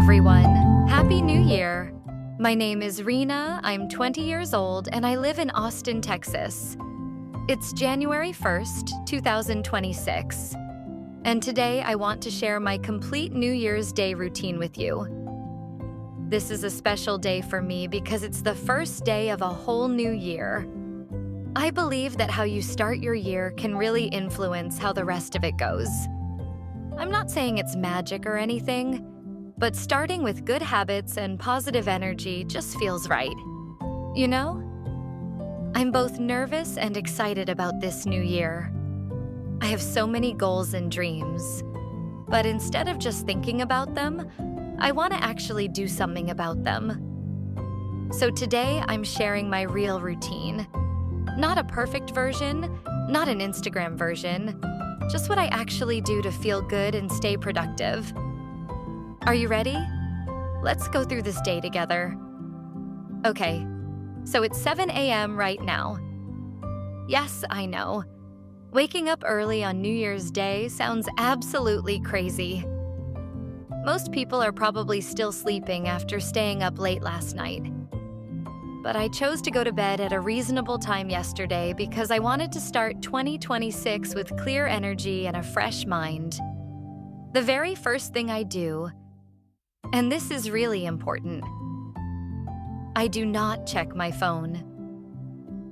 everyone. Happy New Year. My name is Rena, I'm 20 years old, and I live in Austin, Texas. It's January 1st, 2026. And today I want to share my complete New Year's Day routine with you. This is a special day for me because it's the first day of a whole new year. I believe that how you start your year can really influence how the rest of it goes. I'm not saying it's magic or anything, but starting with good habits and positive energy just feels right. You know? I'm both nervous and excited about this new year. I have so many goals and dreams, but instead of just thinking about them, I want to actually do something about them. So today I'm sharing my real routine. Not a perfect version, not an Instagram version, just what I actually do to feel good and stay productive. Are you ready? Let's go through this day together. Okay, so it's 7 a.m. right now. Yes, I know. Waking up early on New Year's Day sounds absolutely crazy. Most people are probably still sleeping after staying up late last night. But I chose to go to bed at a reasonable time yesterday because I wanted to start 2026 with clear energy and a fresh mind. The very first thing I do, and this is really important, I do not check my phone.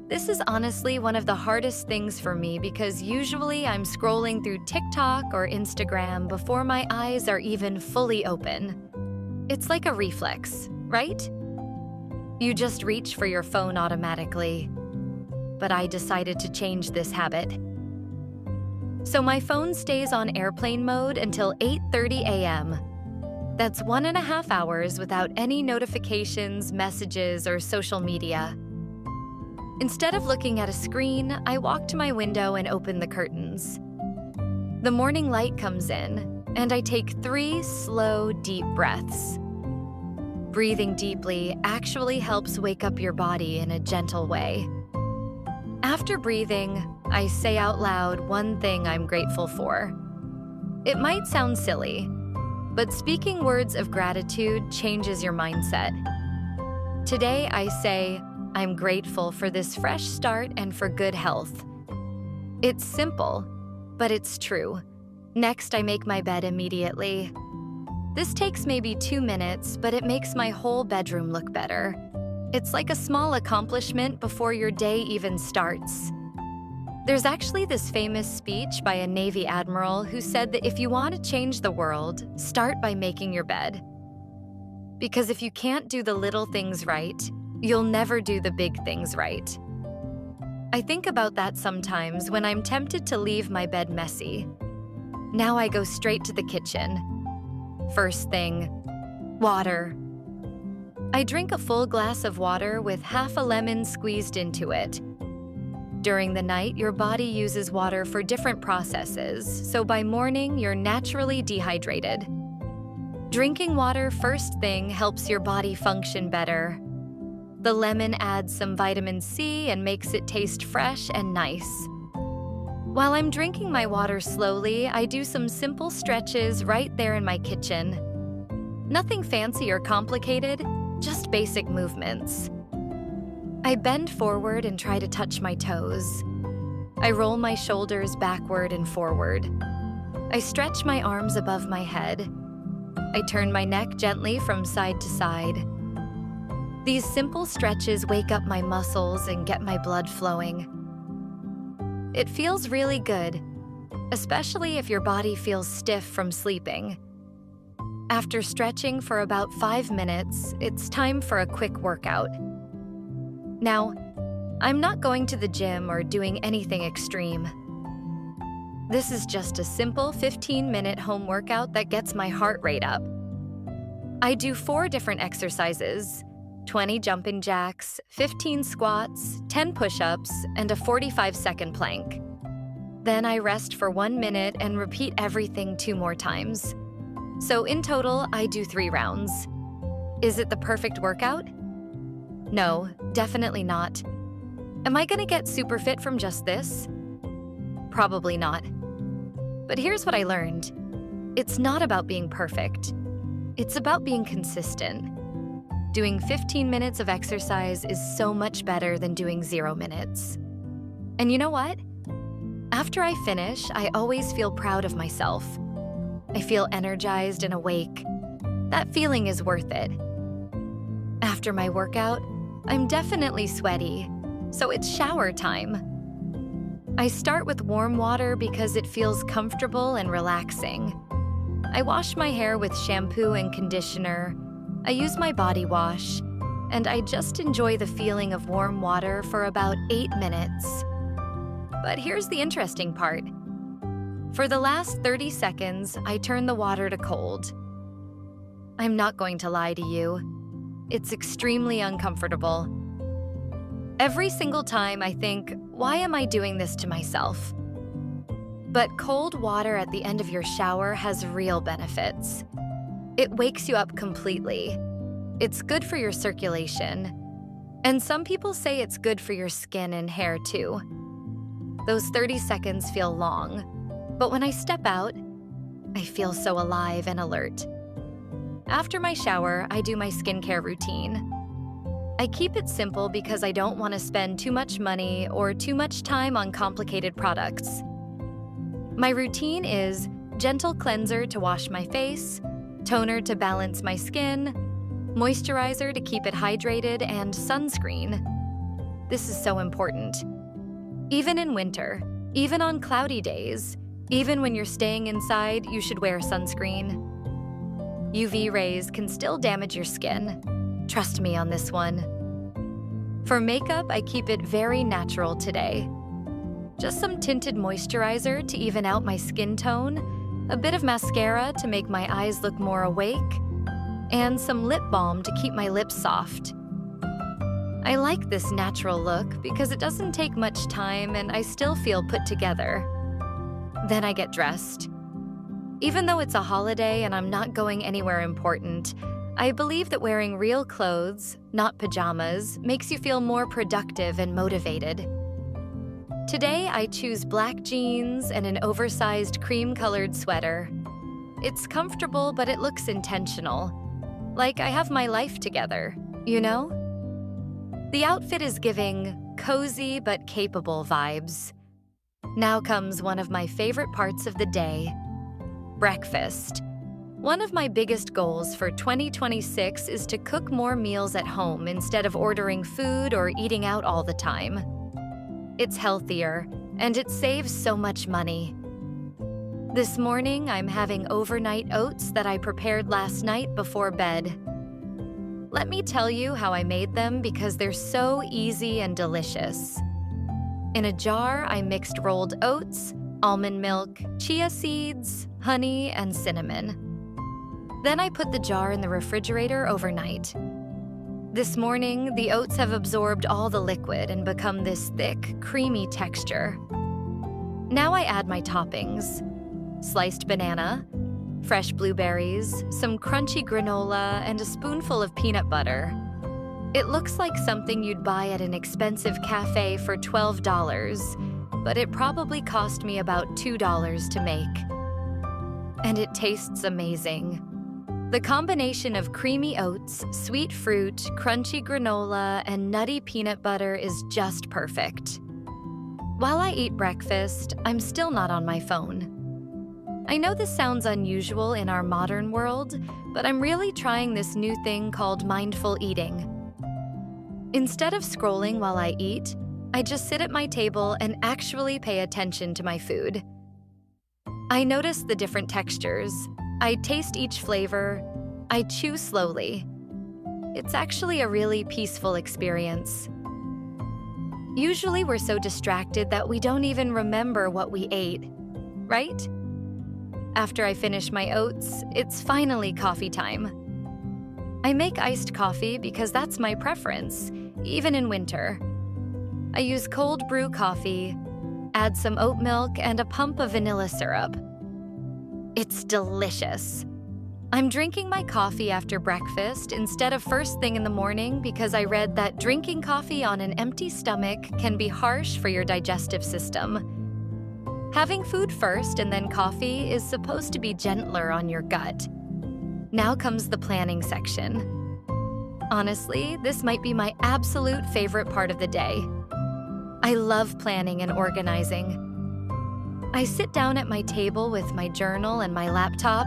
This is honestly one of the hardest things for me because usually I'm scrolling through TikTok or Instagram before my eyes are even fully open. It's like a reflex, right? You just reach for your phone automatically. But I decided to change this habit. So my phone stays on airplane mode until 8:30 a.m. That's 1.5 hours without any notifications, messages, or social media. Instead of looking at a screen, I walk to my window and open the curtains. The morning light comes in, and I take 3 slow, deep breaths. Breathing deeply actually helps wake up your body in a gentle way. After breathing, I say out loud one thing I'm grateful for. It might sound silly, but speaking words of gratitude changes your mindset. Today I say, I'm grateful for this fresh start and for good health. It's simple, but it's true. Next, I make my bed immediately. This takes maybe 2 minutes, but it makes my whole bedroom look better. It's like a small accomplishment before your day even starts. There's actually this famous speech by a Navy admiral who said that if you want to change the world, start by making your bed. Because if you can't do the little things right, you'll never do the big things right. I think about that sometimes when I'm tempted to leave my bed messy. Now I go straight to the kitchen. First thing, water. I drink a full glass of water with half a lemon squeezed into it. During the night, your body uses water for different processes, so by morning, you're naturally dehydrated. Drinking water first thing helps your body function better. The lemon adds some vitamin C and makes it taste fresh and nice. While I'm drinking my water slowly, I do some simple stretches right there in my kitchen. Nothing fancy or complicated, just basic movements. I bend forward and try to touch my toes. I roll my shoulders backward and forward. I stretch my arms above my head. I turn my neck gently from side to side. These simple stretches wake up my muscles and get my blood flowing. It feels really good, especially if your body feels stiff from sleeping. After stretching for about 5 minutes, it's time for a quick workout. Now, I'm not going to the gym or doing anything extreme. This is just a simple 15-minute home workout that gets my heart rate up. I do 4 different exercises: 20 jumping jacks, 15 squats, 10 push-ups, and a 45-second plank. Then I rest for 1 minute and repeat everything 2 more times. So in total, I do 3 rounds. Is it the perfect workout? No, definitely not. Am I gonna get super fit from just this? Probably not. But here's what I learned. It's not about being perfect. It's about being consistent. Doing 15 minutes of exercise is so much better than doing 0 minutes. And you know what? After I finish, I always feel proud of myself. I feel energized and awake. That feeling is worth it. After my workout, I'm definitely sweaty, so it's shower time. I start with warm water because it feels comfortable and relaxing. I wash my hair with shampoo and conditioner. I use my body wash, and I just enjoy the feeling of warm water for about 8 minutes. But here's the interesting part. For the last 30 seconds, I turn the water to cold. I'm not going to lie to you. It's extremely uncomfortable. Every single time I think, why am I doing this to myself? But cold water at the end of your shower has real benefits. It wakes you up completely. It's good for your circulation. And some people say it's good for your skin and hair too. Those 30 seconds feel long, but when I step out, I feel so alive and alert. After my shower, I do my skincare routine. I keep it simple because I don't want to spend too much money or too much time on complicated products. My routine is gentle cleanser to wash my face, toner to balance my skin, moisturizer to keep it hydrated, and sunscreen. This is so important. Even in winter, even on cloudy days, even when you're staying inside, you should wear sunscreen. UV rays can still damage your skin. Trust me on this one. For makeup, I keep it very natural today. Just some tinted moisturizer to even out my skin tone, a bit of mascara to make my eyes look more awake, and some lip balm to keep my lips soft. I like this natural look because it doesn't take much time and I still feel put together. Then I get dressed. Even though it's a holiday and I'm not going anywhere important, I believe that wearing real clothes, not pajamas, makes you feel more productive and motivated. Today, I choose black jeans and an oversized cream-colored sweater. It's comfortable, but it looks intentional. Like I have my life together, you know? The outfit is giving cozy but capable vibes. Now comes one of my favorite parts of the day, breakfast. One of my biggest goals for 2026 is to cook more meals at home instead of ordering food or eating out all the time. It's healthier, and it saves so much money. This morning, I'm having overnight oats that I prepared last night before bed. Let me tell you how I made them because they're so easy and delicious. In a jar, I mixed rolled oats, almond milk, chia seeds, honey, and cinnamon. Then I put the jar in the refrigerator overnight. This morning, the oats have absorbed all the liquid and become this thick, creamy texture. Now I add my toppings: sliced banana, fresh blueberries, some crunchy granola, and a spoonful of peanut butter. It looks like something you'd buy at an expensive cafe for $12, but it probably cost me about $2 to make. And it tastes amazing. The combination of creamy oats, sweet fruit, crunchy granola, and nutty peanut butter is just perfect. While I eat breakfast, I'm still not on my phone. I know this sounds unusual in our modern world, but I'm really trying this new thing called mindful eating. Instead of scrolling while I eat, I just sit at my table and actually pay attention to my food. I notice the different textures. I taste each flavor. I chew slowly. It's actually a really peaceful experience. Usually we're so distracted that we don't even remember what we ate, right? After I finish my oats, it's finally coffee time. I make iced coffee because that's my preference, even in winter. I use cold brew coffee, add some oat milk, and a pump of vanilla syrup. It's delicious. I'm drinking my coffee after breakfast instead of first thing in the morning because I read that drinking coffee on an empty stomach can be harsh for your digestive system. Having food first and then coffee is supposed to be gentler on your gut. Now comes the planning section. Honestly, this might be my absolute favorite part of the day. I love planning and organizing. I sit down at my table with my journal and my laptop,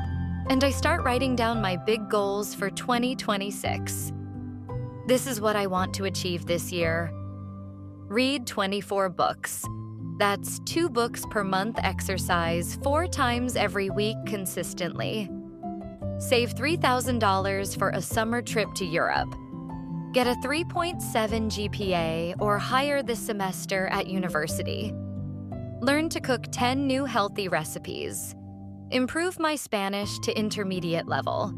and I start writing down my big goals for 2026. This is what I want to achieve this year. Read 24 books. That's 2 books per month exercise 4 times every week consistently. Save $3,000 for a summer trip to Europe. Get a 3.7 GPA or higher this semester at university. Learn to cook 10 new healthy recipes. Improve my Spanish to intermediate level.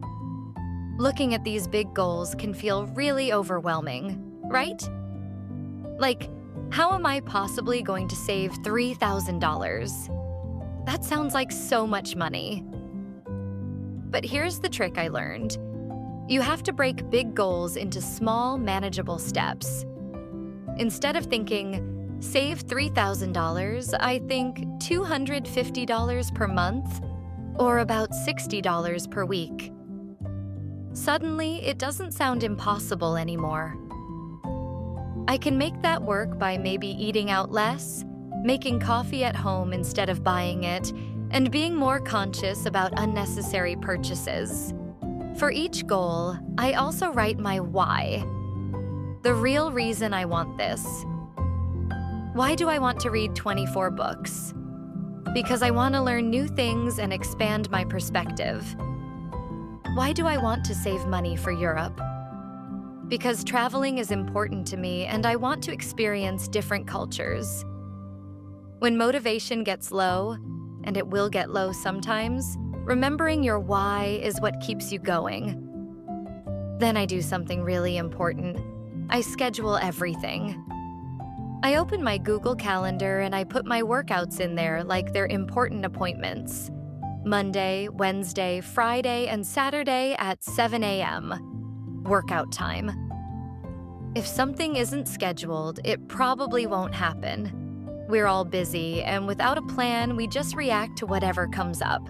Looking at these big goals can feel really overwhelming, right? Like, how am I possibly going to save $3,000? That sounds like so much money. But here's the trick I learned. You have to break big goals into small, manageable steps. Instead of thinking, save $3,000, I think $250 per month, or about $60 per week. Suddenly, it doesn't sound impossible anymore. I can make that work by maybe eating out less, making coffee at home instead of buying it, and being more conscious about unnecessary purchases. For each goal, I also write my why. The real reason I want this. Why do I want to read 24 books? Because I want to learn new things and expand my perspective. Why do I want to save money for Europe? Because traveling is important to me and I want to experience different cultures. When motivation gets low, and it will get low sometimes, remembering your why is what keeps you going. Then I do something really important. I schedule everything. I open my Google Calendar and I put my workouts in there like they're important appointments. Monday, Wednesday, Friday, and Saturday at 7 a.m. Workout time. If something isn't scheduled, it probably won't happen. We're all busy, and without a plan, we just react to whatever comes up.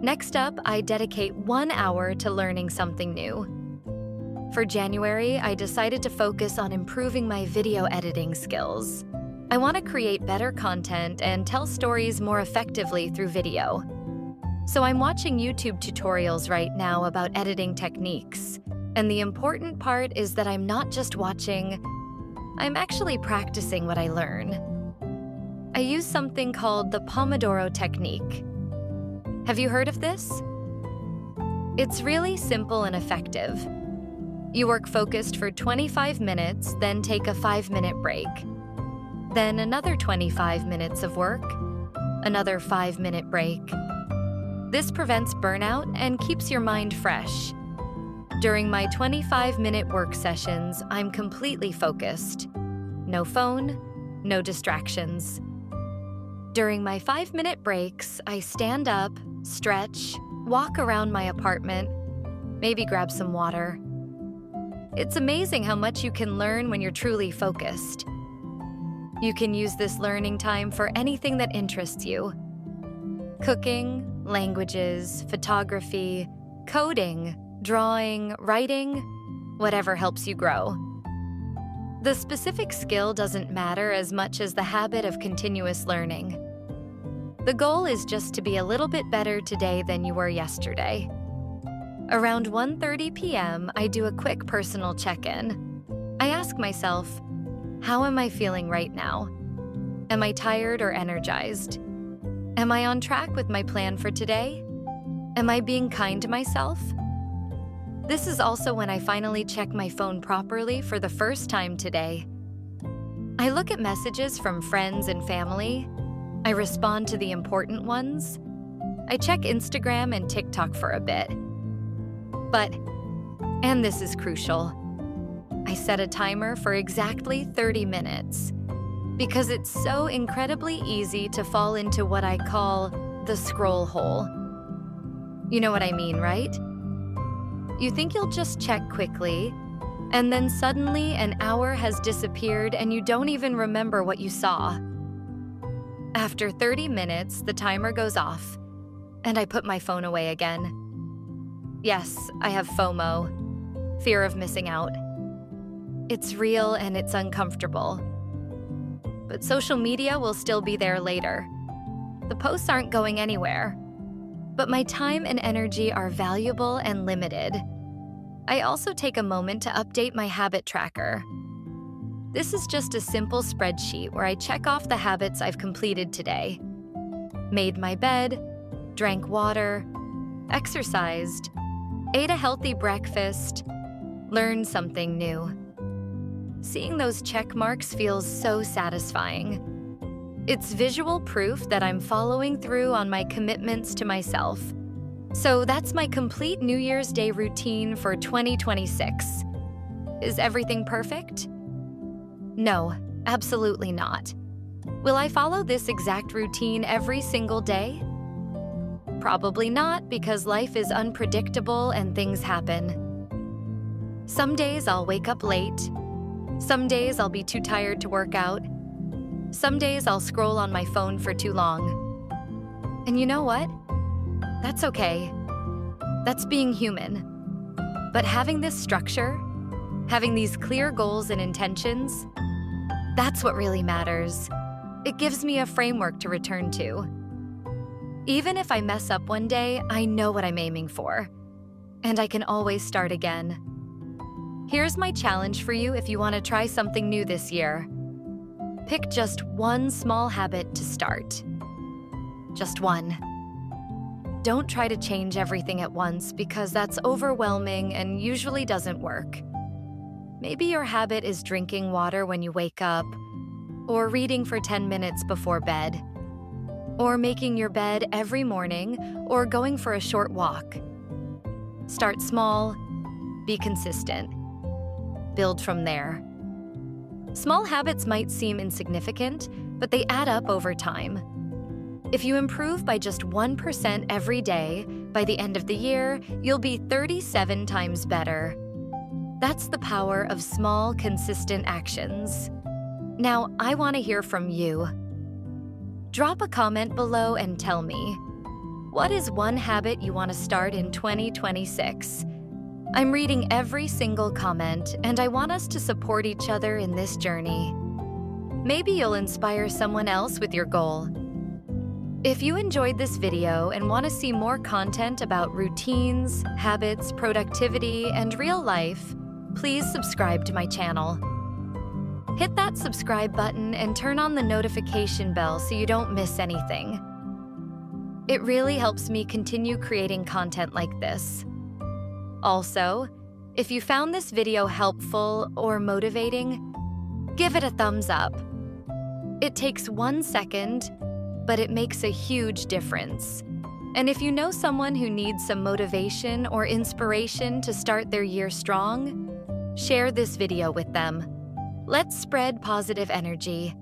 Next up, I dedicate 1 hour to learning something new. For January, I decided to focus on improving my video editing skills. I want to create better content and tell stories more effectively through video. So I'm watching YouTube tutorials right now about editing techniques. And the important part is that I'm not just watching, I'm actually practicing what I learn. I use something called the Pomodoro technique. Have you heard of this? It's really simple and effective. You work focused for 25 minutes, then take a 5-minute break. Then another 25 minutes of work, another 5-minute break. This prevents burnout and keeps your mind fresh. During my 25-minute work sessions, I'm completely focused. No phone, no distractions. During my 5-minute breaks, I stand up, stretch, walk around my apartment, maybe grab some water. It's amazing how much you can learn when you're truly focused. You can use this learning time for anything that interests you. Cooking, languages, photography, coding, drawing, writing, whatever helps you grow. The specific skill doesn't matter as much as the habit of continuous learning. The goal is just to be a little bit better today than you were yesterday. Around 1:30 p.m., I do a quick personal check-in. I ask myself, how am I feeling right now? Am I tired or energized? Am I on track with my plan for today? Am I being kind to myself? This is also when I finally check my phone properly for the first time today. I look at messages from friends and family. I respond to the important ones. I check Instagram and TikTok for a bit. But, and this is crucial, I set a timer for exactly 30 minutes because it's so incredibly easy to fall into what I call the scroll hole. You know what I mean, right? You think you'll just check quickly, and then suddenly an hour has disappeared and you don't even remember what you saw. After 30 minutes, the timer goes off, and I put my phone away again. Yes, I have FOMO, fear of missing out. It's real and it's uncomfortable. But social media will still be there later. The posts aren't going anywhere. But my time and energy are valuable and limited. I also take a moment to update my habit tracker. This is just a simple spreadsheet where I check off the habits I've completed today. Made my bed, drank water, exercised, ate a healthy breakfast, learned something new. Seeing those check marks feels so satisfying. It's visual proof that I'm following through on my commitments to myself. So that's my complete New Year's Day routine for 2026. Is everything perfect? No, absolutely not. Will I follow this exact routine every single day? Probably not, because life is unpredictable and things happen. Some days I'll wake up late. Some days I'll be too tired to work out. Some days I'll scroll on my phone for too long. And you know what? That's okay. That's being human. But having this structure, having these clear goals and intentions, that's what really matters. It gives me a framework to return to. Even if I mess up one day, I know what I'm aiming for. And I can always start again. Here's my challenge for you if you want to try something new this year. Pick just one small habit to start. Just one. Don't try to change everything at once because that's overwhelming and usually doesn't work. Maybe your habit is drinking water when you wake up, or reading for 10 minutes before bed, or making your bed every morning, or going for a short walk. Start small, be consistent. Build from there. Small habits might seem insignificant, but they add up over time. If you improve by just 1% every day, by the end of the year, you'll be 37 times better. That's the power of small, consistent actions. Now, I want to hear from you. Drop a comment below and tell me, what is one habit you want to start in 2026? I'm reading every single comment, and I want us to support each other in this journey. Maybe you'll inspire someone else with your goal. If you enjoyed this video and want to see more content about routines, habits, productivity, and real life, please subscribe to my channel. Hit that subscribe button and turn on the notification bell so you don't miss anything. It really helps me continue creating content like this. Also, if you found this video helpful or motivating, give it a thumbs up. It takes 1 second, but it makes a huge difference. And if you know someone who needs some motivation or inspiration to start their year strong, share this video with them. Let's spread positive energy.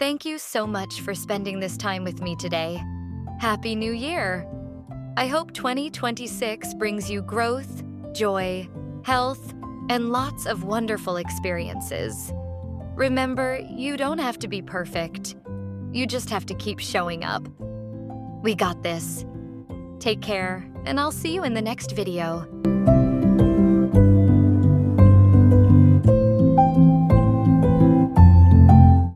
Thank you so much for spending this time with me today. Happy New Year! I hope 2026 brings you growth, joy, health, and lots of wonderful experiences. Remember, you don't have to be perfect. You just have to keep showing up. We got this. Take care, and I'll see you in the next video.